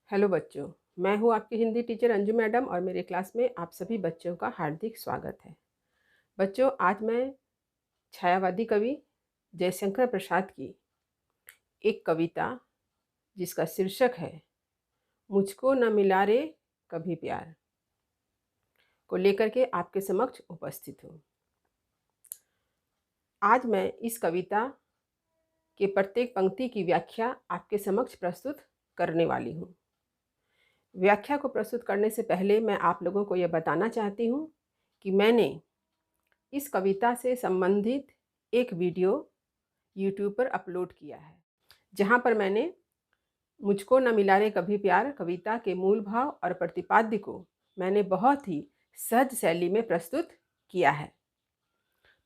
Hello बच्चों, मैं हूँ आपकी हिंदी टीचर अंजू मैडम और मेरे क्लास में आप सभी बच्चों का हार्दिक स्वागत है। बच्चों, आज मैं छायावादी कवि जयशंकर प्रसाद की एक कविता जिसका शीर्षक है मुझको न मिला रे कभी प्यार को लेकर के आपके समक्ष उपस्थित हूँ। आज मैं इस कविता के प्रत्येक पंक्ति की व्याख्या आपके समक्ष प्रस्तुत करने वाली हूँ। व्याख्या को प्रस्तुत करने से पहले मैं आप लोगों को यह बताना चाहती हूँ कि मैंने इस कविता से संबंधित एक वीडियो YouTube पर अपलोड किया है, जहाँ पर मैंने मुझको न मिला रे कभी प्यार कविता के मूल भाव और प्रतिपाद्य को मैंने बहुत ही सहज शैली में प्रस्तुत किया है।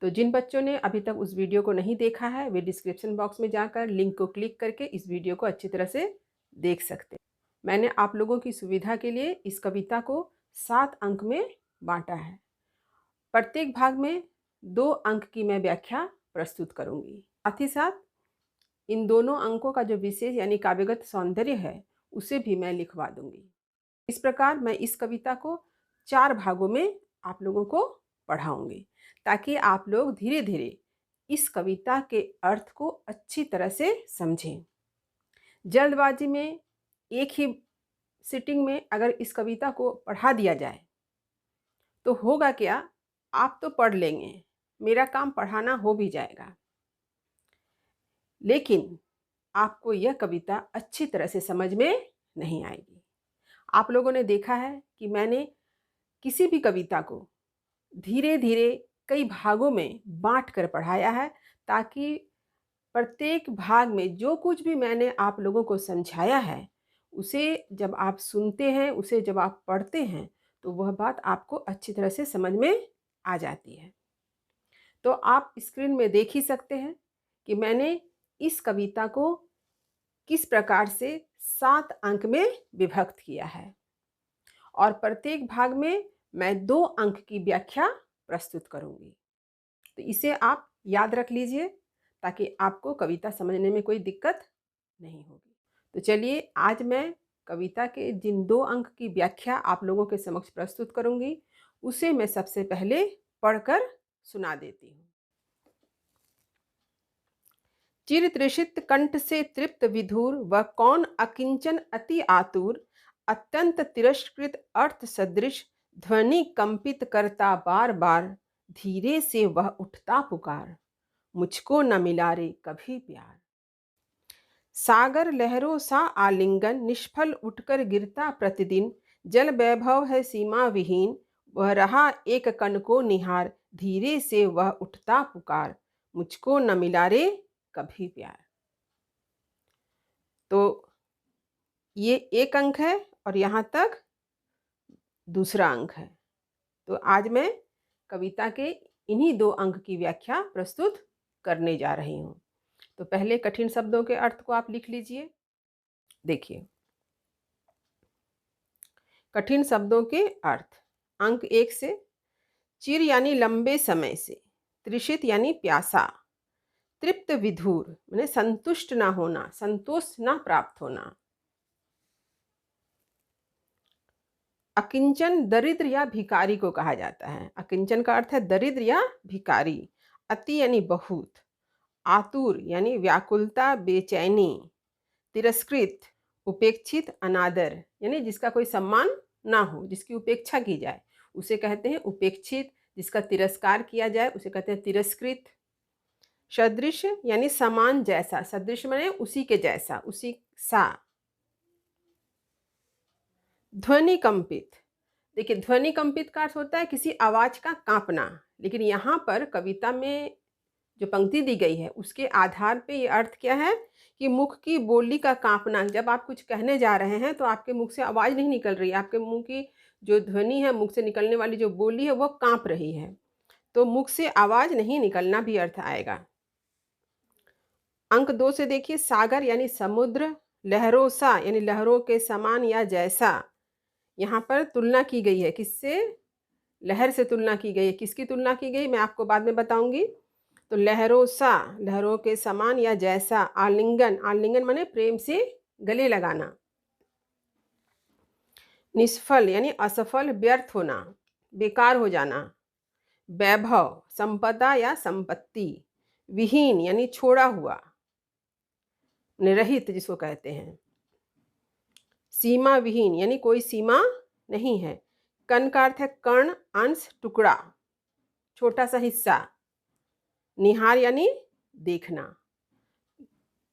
तो जिन बच्चों ने अभी तक उस वीडियो को नहीं देखा है, वे डिस्क्रिप्शन बॉक्स में जाकर लिंक को क्लिक करके इस वीडियो को अच्छी तरह से देख सकते हैं। मैंने आप लोगों की सुविधा के लिए इस कविता को 7 अंक में बांटा है। प्रत्येक भाग में 2 अंक की मैं व्याख्या प्रस्तुत करूंगी। साथ ही साथ इन दोनों अंकों का जो विशेष यानी काव्यगत सौंदर्य है उसे भी मैं लिखवा दूंगी। इस प्रकार मैं इस कविता को 4 भागों में आप लोगों को पढ़ाऊंगी, ताकि आप लोग धीरे धीरे इस कविता के अर्थ को अच्छी तरह से समझें। जल्दबाजी में एक ही सिटिंग में अगर इस कविता को पढ़ा दिया जाए तो होगा क्या, आप तो पढ़ लेंगे, मेरा काम पढ़ाना हो भी जाएगा, लेकिन आपको यह कविता अच्छी तरह से समझ में नहीं आएगी। आप लोगों ने देखा है कि मैंने किसी भी कविता को धीरे धीरे कई भागों में बांट कर पढ़ाया है, ताकि प्रत्येक भाग में जो कुछ भी मैंने आप लोगों को समझाया है उसे जब आप सुनते हैं, उसे जब आप पढ़ते हैं, तो वह बात आपको अच्छी तरह से समझ में आ जाती है। तो आप स्क्रीन में देख ही सकते हैं कि मैंने इस कविता को किस प्रकार से 7 अंक में विभक्त किया है और प्रत्येक भाग में मैं 2 अंक की व्याख्या प्रस्तुत करूंगी। तो इसे आप याद रख लीजिए, ताकि आपको कविता समझने में कोई दिक्कत नहीं होगी। तो चलिए, आज मैं कविता के जिन 2 अंक की व्याख्या आप लोगों के समक्ष प्रस्तुत करूंगी, उसे मैं सबसे पहले पढ़कर सुना देती हूँ। चिर तृषित कंठ से तृप्त विधुर व कौन अकिंचन अति आतुर, अत्यंत तिरस्कृत अर्थ सदृश ध्वनि कंपित करता बार बार, धीरे से वह उठता पुकार, मुझको न मिला रे कभी प्यार। सागर लहरों सा आलिंगन निष्फल उठकर गिरता प्रतिदिन, जल वैभव है सीमा विहीन, वह रहा एक कण को निहार, धीरे से वह उठता पुकार, मुझको न मिला रे कभी प्यार। तो ये एक अंक है और यहाँ तक दूसरा अंक है। तो आज मैं कविता के इन्हीं 2 अंक की व्याख्या प्रस्तुत करने जा रही हूँ। तो पहले कठिन शब्दों के अर्थ को आप लिख लीजिए। देखिए, कठिन शब्दों के अर्थ। अंक 1 से, चिर यानी लंबे समय से, तृषित यानी प्यासा, तृप्त विधुर माने संतुष्ट ना होना, संतोष ना प्राप्त होना, अकिंचन दरिद्र या भिकारी को कहा जाता है। अकिंचन का अर्थ है दरिद्र या भिकारी। अति यानी बहुत, आतुर यानी व्याकुलता, बेचैनी, तिरस्कृत उपेक्षित, अनादर यानी जिसका कोई सम्मान ना हो, जिसकी उपेक्षा की जाए उसे कहते हैं उपेक्षित, जिसका तिरस्कार किया जाए उसे कहते हैं तिरस्कृत। सदृश यानी समान जैसा, सदृश माने उसी के जैसा, उसी सा। ध्वनि कंपित, देखिए ध्वनि कंपित का अर्थ होता है किसी आवाज का कांपना, लेकिन यहाँ पर कविता में जो पंक्ति दी गई है उसके आधार पे ये अर्थ क्या है कि मुख की बोली का कांपना। जब आप कुछ कहने जा रहे हैं तो आपके मुख से आवाज नहीं निकल रही है, आपके मुंह की जो ध्वनि है, मुख से निकलने वाली जो बोली है वो कांप रही है, तो मुख से आवाज नहीं निकलना भी अर्थ आएगा। अंक 2 से देखिए, सागर यानी समुद्र, लहरों सा यानी लहरों के समान या जैसा। यहाँ पर तुलना की गई है, किससे? लहर से तुलना की गई है। किसकी तुलना की गई मैं आपको बाद में बताऊंगी। तो लहरों सा, लहरों के समान या जैसा। आलिंगन, आलिंगन माने प्रेम से गले लगाना। निष्फल यानी असफल, व्यर्थ होना, बेकार हो जाना। वैभव, संपदा या संपत्ति। विहीन यानी छोड़ा हुआ, निरहित जिसको कहते हैं। सीमा विहीन यानी कोई सीमा नहीं है। कण का अर्थ है कण, अंश, टुकड़ा, छोटा सा हिस्सा। निहार यानी देखना।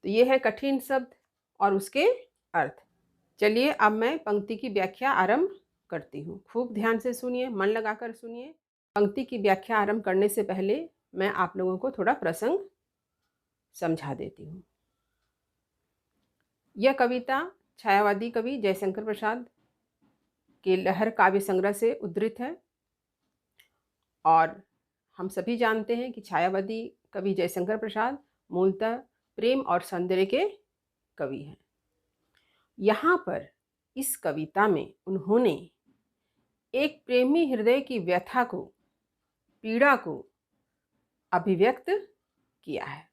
तो ये है कठिन शब्द और उसके अर्थ। चलिए अब मैं पंक्ति की व्याख्या आरंभ करती हूँ। खूब ध्यान से सुनिए, मन लगाकर सुनिए। पंक्ति की व्याख्या आरंभ करने से पहले मैं आप लोगों को थोड़ा प्रसंग समझा देती हूँ। यह कविता छायावादी कवि जयशंकर प्रसाद के लहर काव्य संग्रह से उद्धृत है और हम सभी जानते हैं कि छायावादी कवि जयशंकर प्रसाद मूलतः प्रेम और सौंदर्य के कवि हैं। यहाँ पर इस कविता में उन्होंने एक प्रेमी हृदय की व्यथा को, पीड़ा को अभिव्यक्त किया है।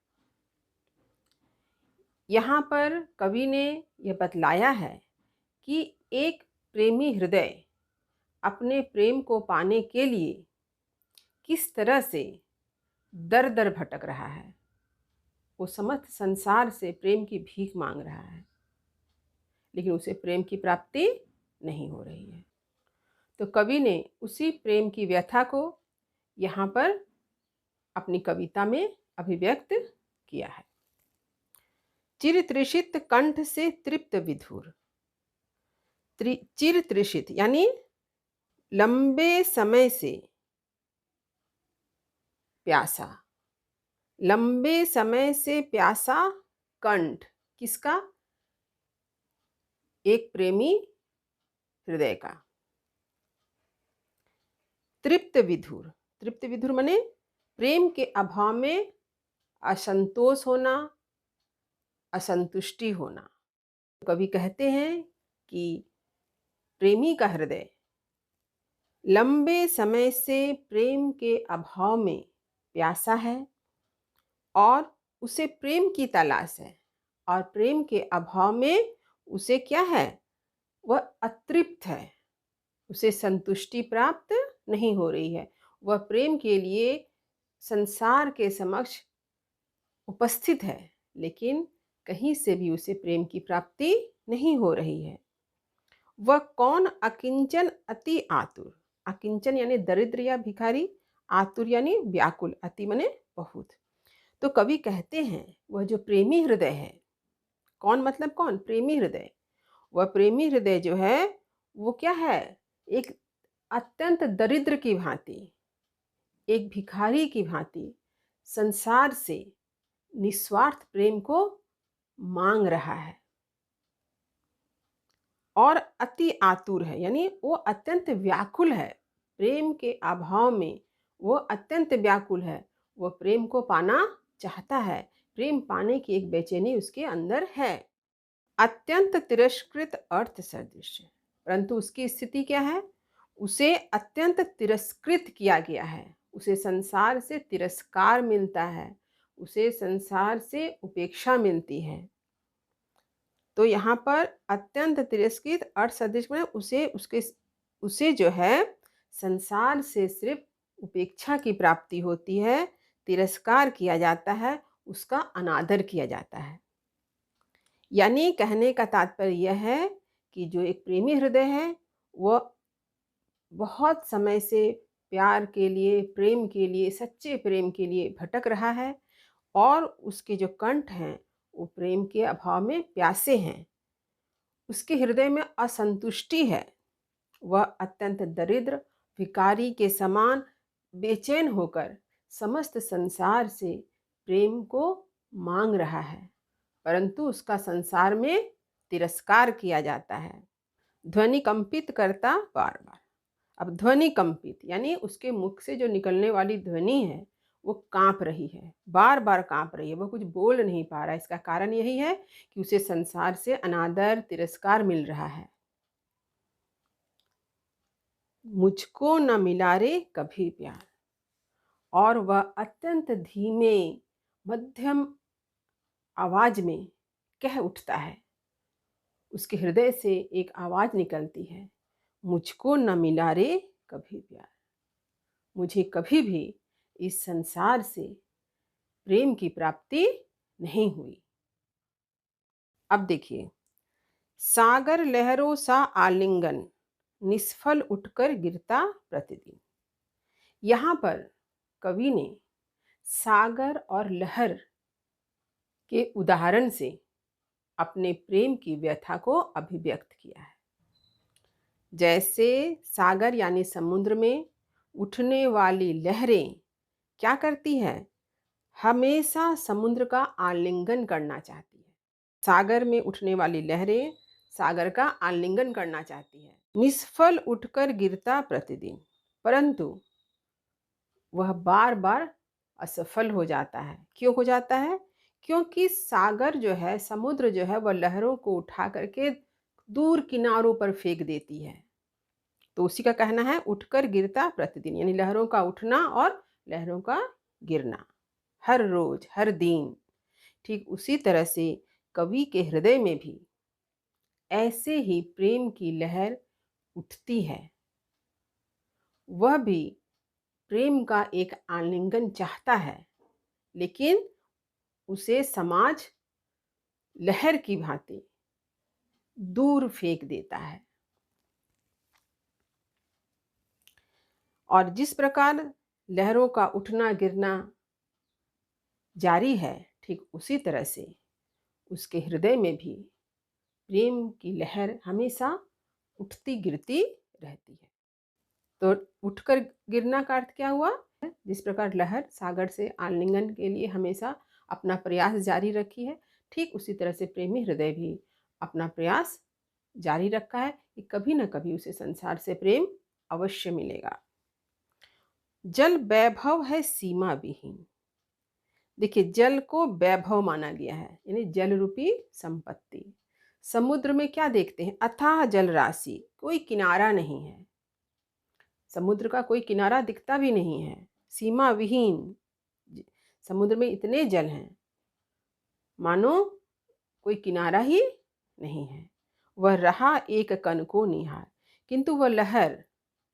यहाँ पर कवि ने यह बतलाया है कि एक प्रेमी हृदय अपने प्रेम को पाने के लिए किस तरह से दर दर भटक रहा है। वो समस्त संसार से प्रेम की भीख मांग रहा है, लेकिन उसे प्रेम की प्राप्ति नहीं हो रही है। तो कवि ने उसी प्रेम की व्यथा को यहाँ पर अपनी कविता में अभिव्यक्त किया है। चिर तृषित कंठ से तृप्त विधुर। चिर तृषित यानी लंबे समय से प्यासा, लंबे समय से प्यासा कंठ किसका? एक प्रेमी हृदय का। तृप्त विधुर, तृप्त विधुर माने प्रेम के अभाव में असंतोष होना, असंतुष्टि होना। कवि कहते हैं कि प्रेमी का हृदय लंबे समय से प्रेम के अभाव में प्यासा है और उसे प्रेम की तलाश है, और प्रेम के अभाव में उसे क्या है? वह अतृप्त है, उसे संतुष्टि प्राप्त नहीं हो रही है। वह प्रेम के लिए संसार के समक्ष उपस्थित है, लेकिन कहीं से भी उसे प्रेम की प्राप्ति नहीं हो रही है। वह कौन अकिंचन अति आतुर। अकिंचन यानी दरिद्र या भिखारी, आतुर यानी व्याकुल, अति माने बहुत। तो कवि कहते हैं वह जो प्रेमी हृदय है, कौन मतलब कौन? प्रेमी हृदय। वह प्रेमी हृदय जो है वो क्या है? एक अत्यंत दरिद्र की भांति, एक भिखारी की भांति संसार से निस्वार्थ प्रेम को मांग रहा है और अति आतुर है, यानी वो अत्यंत व्याकुल है। प्रेम के अभाव में वो अत्यंत व्याकुल है। वो प्रेम को पाना चाहता है, प्रेम पाने की एक बेचैनी उसके अंदर है। अत्यंत तिरस्कृत अर्थ सदृश, परंतु उसकी स्थिति क्या है? उसे अत्यंत तिरस्कृत किया गया है, उसे संसार से तिरस्कार मिलता है, उसे संसार से उपेक्षा मिलती है। तो यहाँ पर अत्यंत तिरस्कृत अर्थ सदृश में उसे जो है संसार से सिर्फ उपेक्षा की प्राप्ति होती है, तिरस्कार किया जाता है, उसका अनादर किया जाता है। यानी कहने का तात्पर्य यह है कि जो एक प्रेमी हृदय है वह बहुत समय से प्यार के लिए, प्रेम के लिए, सच्चे प्रेम के लिए भटक रहा है और उसके जो कंठ हैं वो प्रेम के अभाव में प्यासे हैं। उसके हृदय में असंतुष्टि है, वह अत्यंत दरिद्र भिखारी के समान बेचैन होकर समस्त संसार से प्रेम को मांग रहा है, परंतु उसका संसार में तिरस्कार किया जाता है। ध्वनि कंपित करता बार बार। अब ध्वनि कंपित यानी उसके मुख से जो निकलने वाली ध्वनि है वो कांप रही है, बार बार कांप रही है, वो कुछ बोल नहीं पा रहा है। इसका कारण यही है कि उसे संसार से अनादर, तिरस्कार मिल रहा है। मुझको न मिला रे कभी प्यार, और वह अत्यंत धीमे मध्यम आवाज में कह उठता है। उसके हृदय से एक आवाज निकलती है, मुझको न मिला रे कभी प्यार। मुझे कभी भी इस संसार से प्रेम की प्राप्ति नहीं हुई। अब देखिए, सागर लहरों सा आलिंगन, निष्फल उठकर गिरता प्रतिदिन। यहाँ पर कवि ने सागर और लहर के उदाहरण से अपने प्रेम की व्यथा को अभिव्यक्त किया है। जैसे सागर यानी समुद्र में उठने वाली लहरें क्या करती है, हमेशा समुद्र का आलिंगन करना चाहती है। सागर में उठने वाली लहरें सागर का आलिंगन करना चाहती है। निष्फल उठकर गिरता प्रतिदिन, परंतु वह बार बार असफल हो जाता है। क्यों हो जाता है? क्योंकि सागर जो है, समुद्र जो है, वह लहरों को उठा करके दूर किनारों पर फेंक देती है। तो उसी का कहना है उठकर गिरता प्रतिदिन, यानी लहरों का उठना और लहरों का गिरना हर रोज हर दिन। ठीक उसी तरह से कवि के हृदय में भी ऐसे ही प्रेम की लहर उठती है। वह भी प्रेम का एक आलिंगन चाहता है, लेकिन उसे समाज लहर की भांति दूर फेंक देता है। और जिस प्रकार लहरों का उठना गिरना जारी है, ठीक उसी तरह से उसके हृदय में भी प्रेम की लहर हमेशा उठती गिरती रहती है। तो उठकर गिरना का अर्थ क्या हुआ? जिस प्रकार लहर सागर से आलिंगन के लिए हमेशा अपना प्रयास जारी रखी है, ठीक उसी तरह से प्रेमी हृदय भी अपना प्रयास जारी रखा है कि कभी न कभी उसे संसार से प्रेम अवश्य मिलेगा। जल वैभव है सीमा विहीन। देखिए, जल को वैभव माना गया है, यानी जल रूपी संपत्ति। समुद्र में क्या देखते हैं? अथाह जल राशि, कोई किनारा नहीं है। समुद्र का कोई किनारा दिखता भी नहीं है। सीमा विहीन, समुद्र में इतने जल हैं मानो कोई किनारा ही नहीं है। वह रहा एक कण को निहार, किंतु वह लहर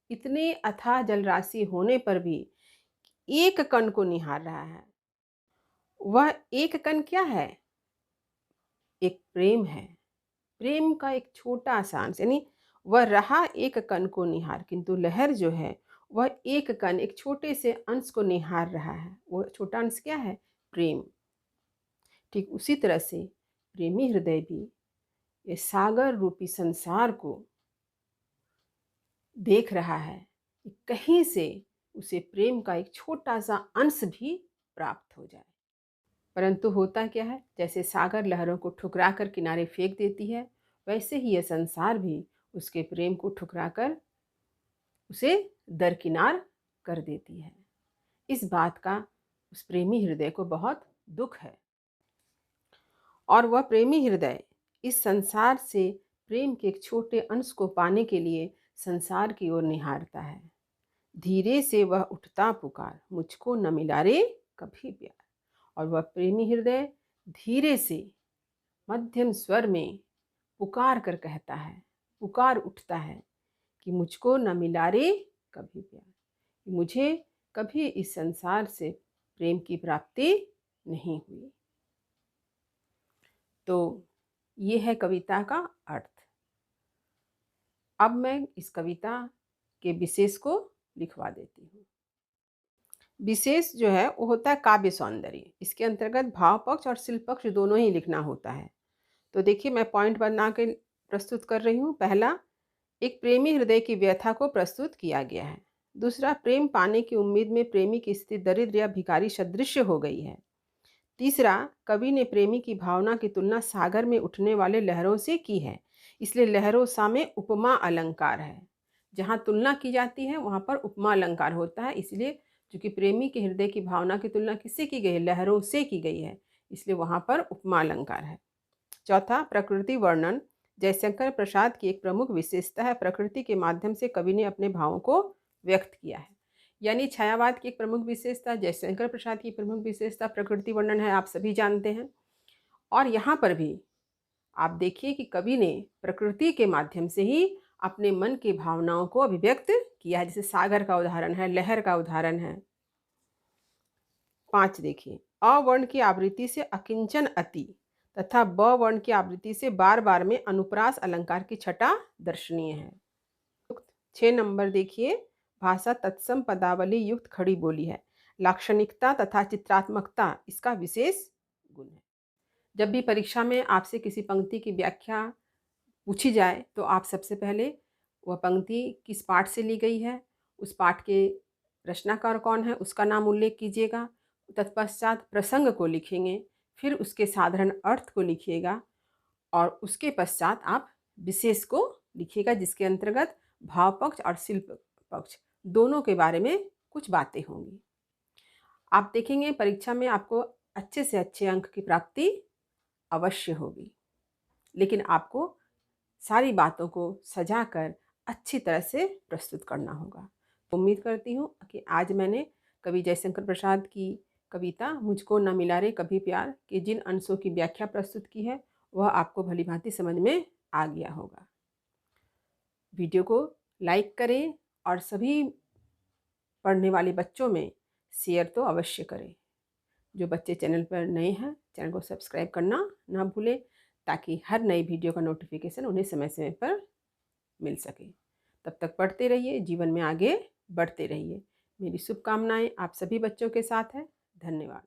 इतने अथाह जल राशि होने पर भी एक कण को निहार रहा है। वह एक कण क्या है? एक प्रेम है। प्रेम का एक छोटा सा अंश, यानी वह रहा एक कण को निहार, किंतु लहर जो है वह एक कण, एक छोटे से अंश को निहार रहा है। वो छोटा अंश क्या है? प्रेम। ठीक उसी तरह से प्रेमी हृदय भी ये सागर रूपी संसार को देख रहा है कि कहीं से उसे प्रेम का एक छोटा सा अंश भी प्राप्त हो जाए। परंतु होता क्या है? जैसे सागर लहरों को ठुकरा कर किनारे फेंक देती है, वैसे ही यह संसार भी उसके प्रेम को ठुकरा कर उसे दरकिनार कर देती है। इस बात का उस प्रेमी हृदय को बहुत दुख है, और वह प्रेमी हृदय इस संसार से प्रेम के एक छोटे अंश को पाने के लिए संसार की ओर निहारता है। धीरे से वह उठता पुकार, मुझको न मिला रे कभी प्यार। और वह प्रेमी हृदय धीरे से मध्यम स्वर में पुकार कर कहता है, पुकार उठता है कि मुझको न मिला रे कभी प्यार, मुझे कभी इस संसार से प्रेम की प्राप्ति नहीं हुई। तो ये है कविता का अर्थ। अब मैं इस कविता के विशेष को लिखवा देती हूँ। विशेष जो है वो होता है काव्य सौंदर्य। इसके अंतर्गत भाव पक्ष और शिल्प पक्ष दोनों ही लिखना होता है। तो देखिए, मैं पॉइंट बना के प्रस्तुत कर रही हूँ। पहला, एक प्रेमी हृदय की व्यथा को प्रस्तुत किया गया है। दूसरा, प्रेम पाने की उम्मीद में प्रेमी की स्थिति दरिद्र या भिखारी सदृश हो गई है। तीसरा, कवि ने प्रेमी की भावना की तुलना सागर में उठने वाले लहरों से की है, इसलिए लहरों सा में उपमा अलंकार है। जहाँ तुलना की जाती है वहाँ पर उपमा अलंकार होता है, इसलिए चूंकि प्रेमी के हृदय की भावना की तुलना किससे की गई है? लहरों से की गई है, इसलिए वहाँ पर उपमा अलंकार है। चौथा, प्रकृति वर्णन जयशंकर प्रसाद की एक प्रमुख विशेषता है। प्रकृति के माध्यम से कवि ने अपने भावों को व्यक्त किया है। यानी छायावाद की एक प्रमुख विशेषता, जयशंकर प्रसाद की प्रमुख विशेषता प्रकृति वर्णन है, आप सभी जानते हैं। और यहाँ पर भी आप देखिए कि कवि ने प्रकृति के माध्यम से ही अपने मन की भावनाओं को अभिव्यक्त किया है, जैसे सागर का उदाहरण है, लहर का उदाहरण है। 5 देखिए, अ वर्ण की आवृत्ति से अकिंचन अति तथा ब वर्ण की आवृत्ति से बार बार में अनुप्रास अलंकार की छटा दर्शनीय है। 6 नंबर देखिए, भाषा तत्सम पदावली युक्त खड़ी बोली है। लाक्षणिकता तथा चित्रात्मकता इसका विशेष गुण है। जब भी परीक्षा में आपसे किसी पंक्ति की व्याख्या पूछी जाए तो आप सबसे पहले वह पंक्ति किस पाठ से ली गई है, उस पाठ के रचनाकार कौन है, उसका नाम उल्लेख कीजिएगा। तत्पश्चात प्रसंग को लिखेंगे, फिर उसके साधारण अर्थ को लिखिएगा और उसके पश्चात आप विशेष को लिखिएगा, जिसके अंतर्गत भाव पक्ष और शिल्प पक्ष दोनों के बारे में कुछ बातें होंगी। आप देखेंगे परीक्षा में आपको अच्छे से अच्छे अंक की प्राप्ति अवश्य होगी, लेकिन आपको सारी बातों को सजाकर अच्छी तरह से प्रस्तुत करना होगा। उम्मीद करती हूँ कि आज मैंने कवि जयशंकर प्रसाद की कविता मुझको न मिला रे कभी प्यार के जिन अंशों की व्याख्या प्रस्तुत की है वह आपको भलीभांति समझ में आ गया होगा। वीडियो को लाइक करें और सभी पढ़ने वाले बच्चों में शेयर तो अवश्य करें। जो बच्चे चैनल पर नए हैं, चैनल को सब्सक्राइब करना ना भूलें, ताकि हर नई वीडियो का नोटिफिकेशन उन्हें समय समय पर मिल सके। तब तक पढ़ते रहिए, जीवन में आगे बढ़ते रहिए। मेरी शुभकामनाएं आप सभी बच्चों के साथ है। धन्यवाद।